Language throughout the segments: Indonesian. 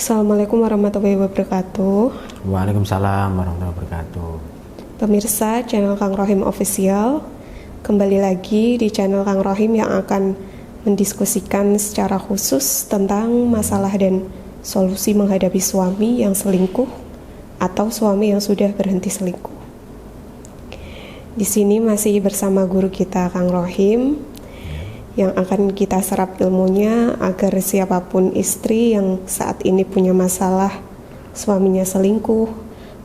Assalamualaikum warahmatullahi wabarakatuh. Waalaikumsalam warahmatullahi wabarakatuh. Pemirsa channel Kang Rohim Official, kembali lagi di channel Kang Rohim yang akan mendiskusikan secara khusus tentang masalah dan solusi menghadapi suami yang selingkuh atau suami yang sudah berhenti selingkuh. Di sini masih bersama guru kita Kang Rohim yang akan kita serap ilmunya agar siapapun istri yang saat ini punya masalah suaminya selingkuh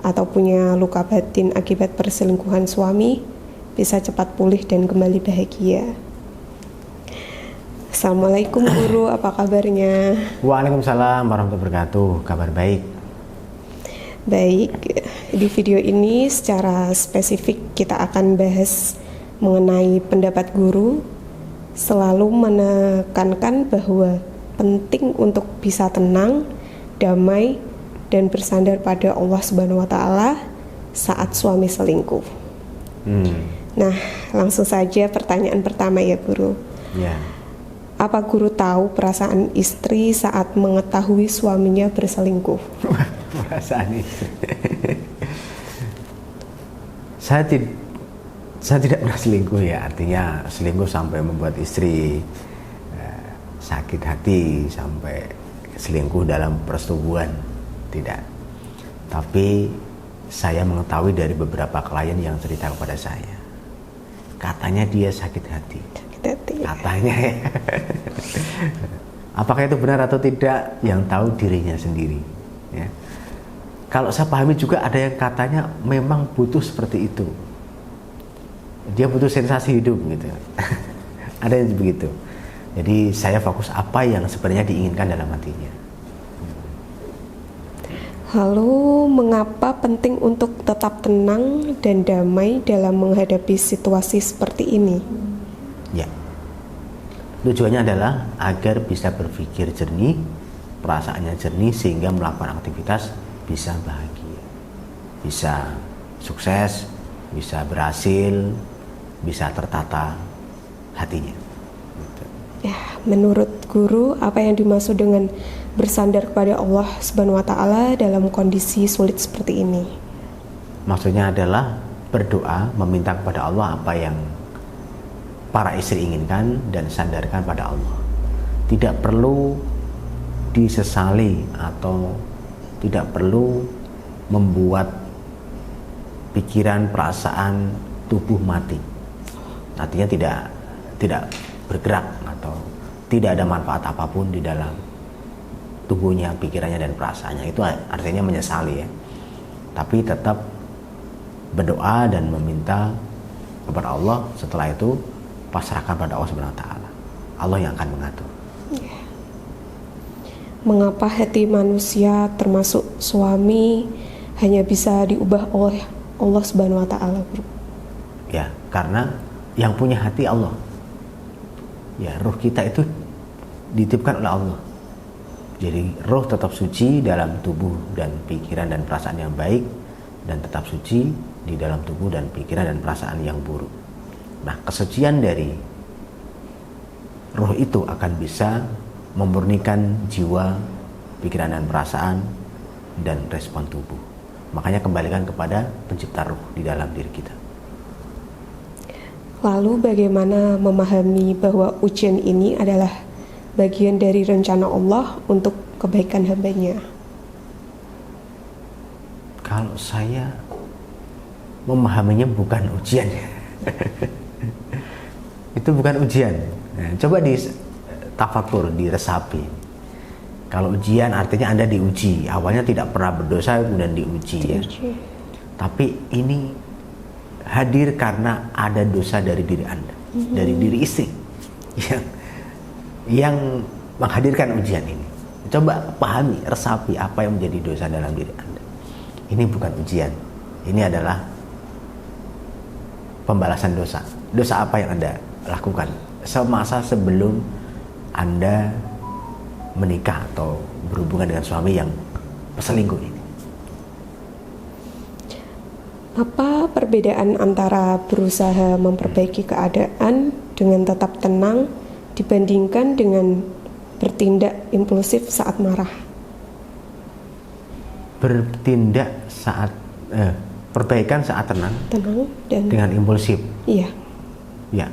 atau punya luka batin akibat perselingkuhan suami bisa cepat pulih dan kembali bahagia. Assalamualaikum guru, apa kabarnya? Waalaikumsalam warahmatullahi wabarakatuh. Kabar baik. Baik, di video ini secara spesifik kita akan bahas mengenai pendapat guru selalu menekankan bahwa penting untuk bisa tenang, damai, dan bersandar pada Allah Subhanahu wa Ta'ala saat suami selingkuh. Nah, langsung saja pertanyaan pertama ya guru. Ya. Apa guru tahu perasaan istri saat mengetahui suaminya berselingkuh? Perasaan istri. Saya tidak pernah selingkuh ya, artinya selingkuh sampai membuat istri sakit hati, sampai selingkuh dalam persetubuhan, tidak. Tapi saya mengetahui dari beberapa klien yang cerita kepada saya, katanya dia sakit hati. Katanya ya. Apakah itu benar atau tidak, yang tahu dirinya sendiri ya. Kalau saya pahami juga ada yang katanya memang butuh seperti itu. Dia butuh sensasi hidup gitu. Ada yang begitu. Jadi saya fokus apa yang sebenarnya diinginkan dalam hatinya. Lalu mengapa penting untuk tetap tenang dan damai dalam menghadapi situasi seperti ini? Ya. Tujuannya adalah agar bisa berpikir jernih, perasaannya jernih sehingga melakukan aktivitas bisa bahagia. Bisa sukses, bisa berhasil, bisa tertata hatinya. Ya, menurut guru, apa yang dimaksud dengan bersandar kepada Allah Subhanahu wa Ta'ala dalam kondisi sulit seperti ini? Maksudnya adalah berdoa, meminta kepada Allah apa yang para istri inginkan dan sandarkan pada Allah. Tidak perlu disesali atau tidak perlu membuat pikiran, perasaan, tubuh mati. Artinya tidak bergerak atau tidak ada manfaat apapun di dalam tubuhnya, pikirannya dan perasaannya. Itu artinya menyesali ya. Tapi tetap berdoa dan meminta kepada Allah. Setelah itu pasrahkan pada Allah Subhanahu wa Ta'ala. Allah yang akan mengatur. Mengapa hati manusia termasuk suami hanya bisa diubah oleh Allah Subhanahu wa Ta'ala, Bro? Ya, karena yang punya hati Allah. Ya, roh kita itu dititipkan oleh Allah. Jadi roh tetap suci dalam tubuh dan pikiran dan perasaan yang baik, dan tetap suci di dalam tubuh dan pikiran dan perasaan yang buruk. Nah, kesucian dari roh itu akan bisa memurnikan jiwa, pikiran dan perasaan, dan respon tubuh. Makanya kembalikan kepada pencipta roh di dalam diri kita. Lalu bagaimana memahami bahwa ujian ini adalah bagian dari rencana Allah untuk kebaikan hambanya? Kalau saya memahaminya bukan ujian. Itu bukan ujian. Nah, coba di tafakur, diresapi. Kalau ujian artinya Anda diuji. Awalnya tidak pernah berdosa kemudian diuji ya. Tapi ini hadir karena ada dosa dari diri Anda, dari diri istri yang menghadirkan ujian ini. Coba pahami, resapi apa yang menjadi dosa dalam diri Anda. Ini bukan ujian. Ini adalah pembalasan dosa. Dosa apa yang Anda lakukan semasa sebelum Anda menikah atau berhubungan dengan suami yang selingkuh ini. Apa perbedaan antara berusaha memperbaiki keadaan dengan tetap tenang dibandingkan dengan bertindak impulsif saat marah? bertindak saat perbaikan saat tenang dan dengan impulsif. iya. Ya,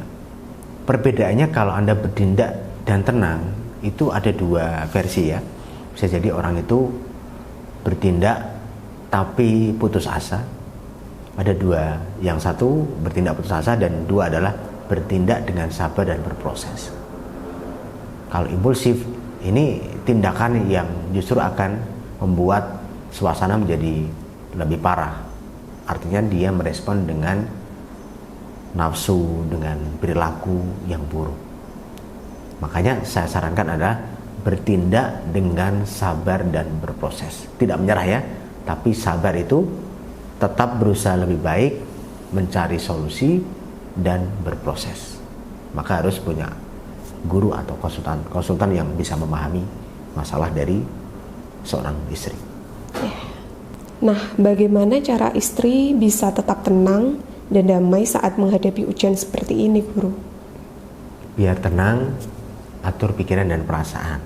perbedaannya kalau Anda bertindak dan tenang itu ada dua versi ya. Bisa jadi orang itu bertindak tapi putus asa. Ada dua, yang satu bertindak putus asa dan dua adalah bertindak dengan sabar dan berproses. Kalau impulsif ini tindakan yang justru akan membuat suasana menjadi lebih parah. Artinya dia merespon dengan nafsu, dengan perilaku yang buruk. Makanya saya sarankan adalah bertindak dengan sabar dan berproses. Tidak menyerah ya, tapi sabar itu tetap berusaha lebih baik, mencari solusi dan berproses. Maka harus punya guru atau konsultan yang bisa memahami masalah dari seorang istri. Nah, bagaimana cara istri bisa tetap tenang dan damai saat menghadapi ujian seperti ini, Guru? Biar tenang, atur pikiran dan perasaan.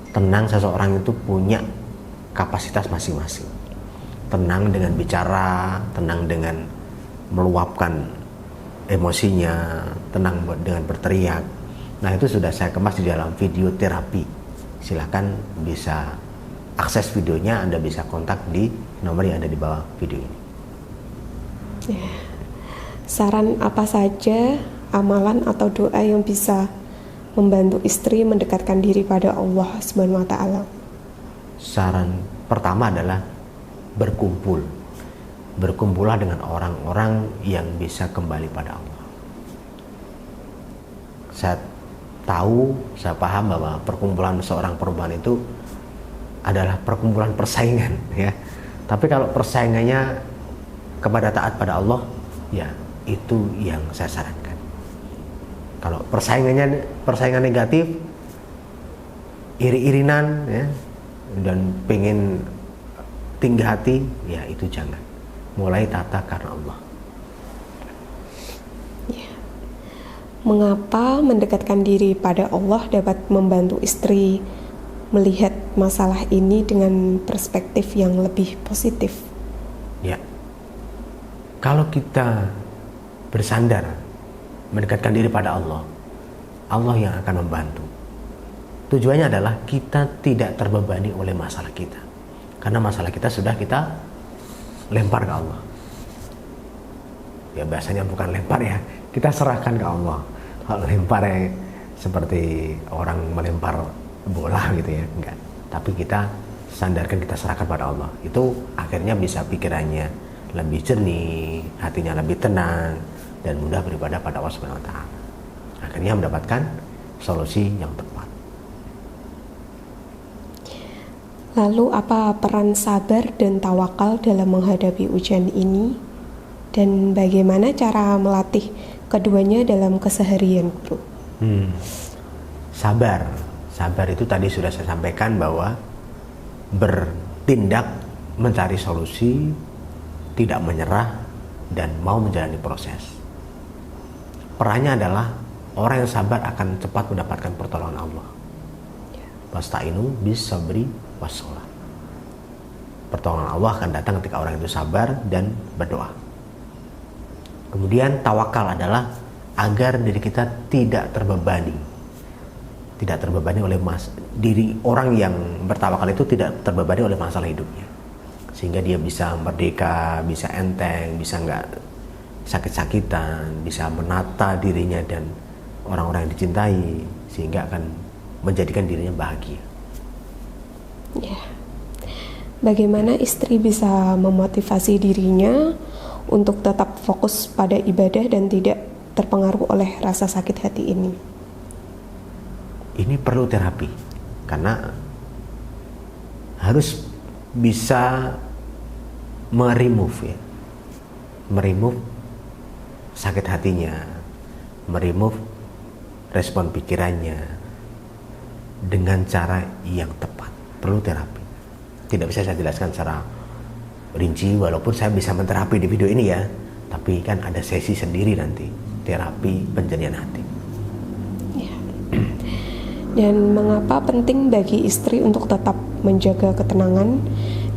Tenang, seseorang itu punya kapasitas masing-masing. Tenang dengan bicara, tenang dengan meluapkan emosinya, tenang dengan berteriak. Nah, itu sudah saya kemas di dalam video terapi. Silahkan bisa akses videonya, Anda bisa kontak di nomor yang ada di bawah video ini. Saran apa saja, amalan atau doa yang bisa membantu istri mendekatkan diri pada Allah Subhanahu wa Ta'ala? Saran pertama adalah berkumpul. Berkumpullah dengan orang-orang yang bisa kembali pada Allah. Saya tahu, saya paham bahwa perkumpulan seorang perempuan itu adalah perkumpulan persaingan ya. Tapi kalau persaingannya kepada taat pada Allah, ya itu yang saya sarankan. Kalau persaingan negatif, iri-irinan ya, dan pengen tinggi hati, ya itu jangan. Mulai tata karena Allah. Mengapa mendekatkan diri pada Allah dapat membantu istri melihat masalah ini dengan perspektif yang lebih positif? Ya, kalau kita bersandar mendekatkan diri pada Allah, Allah yang akan membantu. Tujuannya adalah kita tidak terbebani oleh masalah kita, karena masalah kita sudah kita lempar ke Allah. Ya bahasanya bukan lempar ya, kita serahkan ke Allah. Kalau lempar ya seperti orang melempar bola gitu ya, enggak. Tapi kita sandarkan, kita serahkan pada Allah. Itu akhirnya bisa pikirannya lebih jernih, hatinya lebih tenang, dan mudah beribadah pada Allah Subhanahu wa Ta'ala. Akhirnya mendapatkan solusi yang tepat. Lalu apa peran sabar dan tawakal dalam menghadapi ujian ini? Dan bagaimana cara melatih keduanya dalam keseharian, Guru? Sabar itu tadi sudah saya sampaikan bahwa bertindak mencari solusi, tidak menyerah, dan mau menjalani proses. Perannya adalah orang yang sabar akan cepat mendapatkan pertolongan Allah. Wasta'inu bis sabri was shalah. Pertolongan Allah akan datang ketika orang itu sabar dan berdoa. Kemudian tawakal adalah agar diri kita tidak terbebani oleh diri orang yang bertawakal itu tidak terbebani oleh masalah hidupnya, sehingga dia bisa merdeka, bisa enteng, bisa nggak sakit-sakitan, bisa menata dirinya dan orang-orang yang dicintai, sehingga akan menjadikan dirinya bahagia. Ya. Bagaimana istri bisa memotivasi dirinya untuk tetap fokus pada ibadah dan tidak terpengaruh oleh rasa sakit hati ini? Ini perlu terapi, karena harus bisa meremove sakit hatinya, meremove respon pikirannya dengan cara yang tepat. Perlu terapi. Tidak bisa saya jelaskan secara rinci, walaupun saya bisa menterapi di video ini ya, tapi kan ada sesi sendiri nanti, terapi penjernihan hati. Ya. Dan mengapa penting bagi istri untuk tetap menjaga ketenangan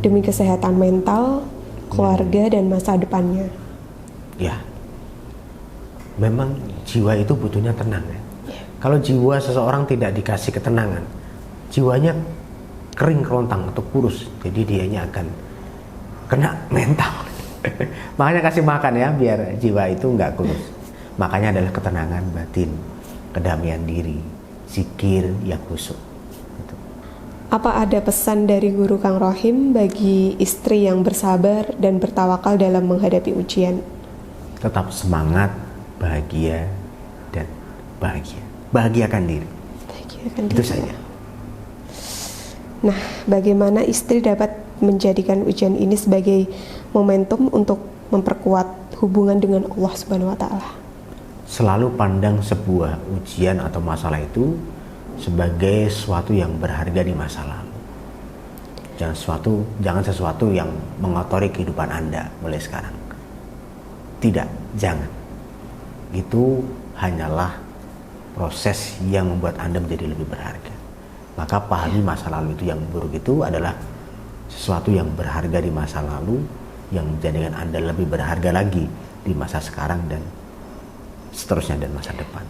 demi kesehatan mental, keluarga, dan masa depannya. Ya, memang jiwa itu butuhnya tenang ya. Kalau jiwa seseorang tidak dikasih ketenangan, jiwanya kering kerontang atau kurus, jadi dianya akan kena mental. Makanya kasih makan ya, biar jiwa itu nggak kurus. Makanya adalah ketenangan batin, kedamaian diri, zikir yang khusyuk. Gitu. Apa ada pesan dari Guru Kang Rohim bagi istri yang bersabar dan bertawakal dalam menghadapi ujian? Tetap semangat, bahagia, dan bahagia. Bahagiakan diri. Bahagiakan Itu diri. saja. Nah, bagaimana istri dapat menjadikan ujian ini sebagai momentum untuk memperkuat hubungan dengan Allah Subhanahu wa taala? Selalu pandang sebuah ujian atau masalah itu sebagai sesuatu yang berharga di masa lalu. Jangan sesuatu yang mengotori kehidupan Anda mulai sekarang. Tidak, jangan. Itu hanyalah proses yang membuat Anda menjadi lebih berharga. Maka pahami masa lalu itu yang buruk itu adalah sesuatu yang berharga di masa lalu, yang menjadikan Anda lebih berharga lagi di masa sekarang dan seterusnya dan masa depan.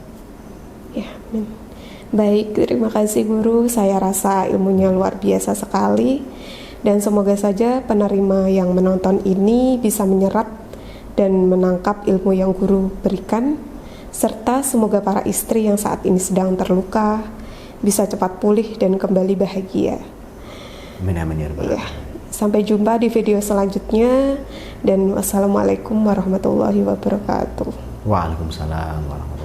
Ya, amin. Baik, terima kasih Guru. Saya rasa ilmunya luar biasa sekali. Dan semoga saja penerima yang menonton ini bisa menyerap dan menangkap ilmu yang Guru berikan. Serta semoga para istri yang saat ini sedang terluka bisa cepat pulih dan kembali bahagia. Amin amin ya rabbal Ya, sampai jumpa di video selanjutnya. Dan wassalamualaikum warahmatullahi wabarakatuh. Waalaikumsalam warahmatullahi wabarakatuh.